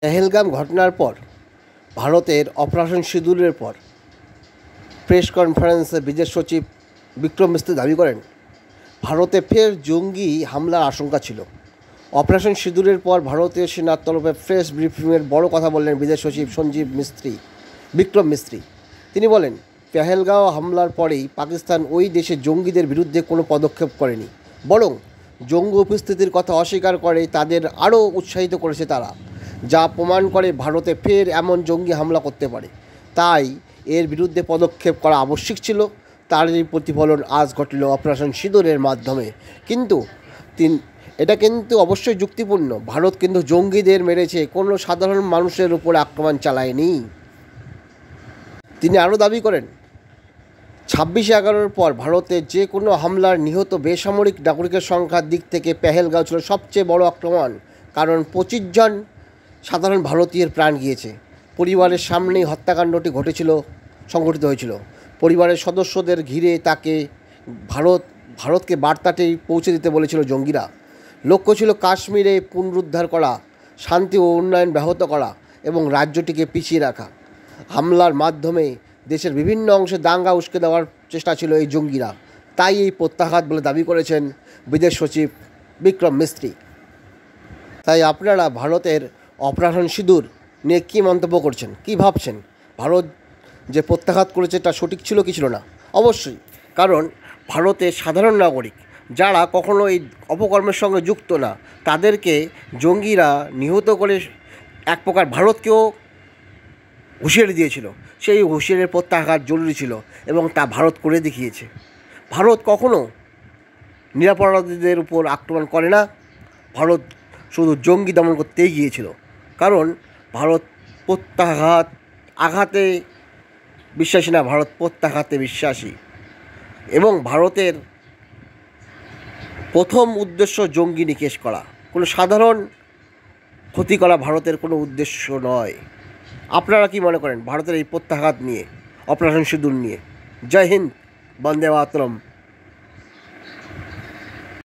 পেহেলগাম ঘটনার পর ভারতের অপারেশন সিঁদুরের পর প্রেস কনফারেন্সে বিদেশ সচিব বিক্রম মিস্ত্রি দাবি করেন, ভারতে ফের জঙ্গি হামলার আশঙ্কা ছিল। অপারেশন সিঁদুরের পর ভারতীয় সেনার তরফে প্রেস ব্রিফিংয়ের বড় কথা বললেন বিদেশ সচিব বিক্রম মিস্ত্রি। তিনি বলেন, পেহেলগাঁও হামলার পরেই পাকিস্তান ওই দেশে জঙ্গিদের বিরুদ্ধে কোনো পদক্ষেপ করেনি, বরং জঙ্গি উপস্থিতির কথা অস্বীকার করে তাদের আরও উৎসাহিত করেছে তারা, যা প্রমাণ করে ভারতে ফের এমন জঙ্গি হামলা করতে পারে। তাই এর বিরুদ্ধে পদক্ষেপ করা আবশ্যক ছিল। তারই প্রতিফলন আজ ঘটল অপারেশন সিঁদুরের মাধ্যমে। এটা কিন্তু অবশ্যই যুক্তিপূর্ণ। ভারত কিন্তু জঙ্গিদের মেরেছে, কোনো সাধারণ মানুষের উপর আক্রমণ চালায়নি। তিনি আরও দাবি করেন, 26/11-র পর ভারতে যে কোনো হামলার নিহত বেসামরিক নাগরিকের সংখ্যার দিক থেকে পেহেলগাঁও ছিল সবচেয়ে বড় আক্রমণ, কারণ 25 জন সাধারণ ভারতীয়ের প্রাণ গিয়েছে। পরিবারের সামনেই হত্যাকাণ্ডটি সংঘটিত হয়েছিল। পরিবারের সদস্যদের ঘিরে তাকে ভারতকে বার্তাটি পৌঁছে দিতে বলেছিল জঙ্গিরা। লক্ষ্য ছিল কাশ্মীরে পুনরুদ্ধার করা, শান্তি ও উন্নয়ন ব্যাহত করা এবং রাজ্যটিকে পিছিয়ে রাখা। হামলার মাধ্যমে দেশের বিভিন্ন অংশে দাঙ্গা উস্কে দেওয়ার চেষ্টা ছিল এই জঙ্গিরা। তাই এই প্রত্যাঘাত বলে দাবি করেছেন বিদেশ সচিব বিক্রম মিস্ত্রি। তাই আপনারা ভারতের অপারেশন সিঁদুর নিয়ে কী মন্তব্য করছেন, কী ভাবছেন? ভারত যে প্রত্যাঘাত করেছে তা সঠিক ছিল কি ছিল না? অবশ্যই, কারণ ভারতের সাধারণ নাগরিক যারা কখনো এই অপকর্মের সঙ্গে যুক্ত না, তাদেরকে জঙ্গিরা নিহত করে এক প্রকার ভারতকেও হুঁশিয়ারি দিয়েছিল। সেই হুঁশিয়ারির প্রত্যাঘাত জরুরি ছিল এবং তা ভারত করে দেখিয়েছে। ভারত কখনো নিরপরাধীদের উপর আক্রমণ করে না, ভারত শুধু জঙ্গি দমন করতেই গিয়েছিল। কারণ ভারত আঘাতে বিশ্বাসী না, ভারত প্রত্যাঘাতে বিশ্বাসী। এবং ভারতের প্রথম উদ্দেশ্য জঙ্গি নিকেশ করা, কোনো সাধারণ ক্ষতি করা ভারতের কোনো উদ্দেশ্য নয়। আপনারা কি মনে করেন ভারতের এই প্রত্যাঘাত নিয়ে, অপারেশন সিঁদুর নিয়ে? জয় হিন্দ, বন্দে মাতরম।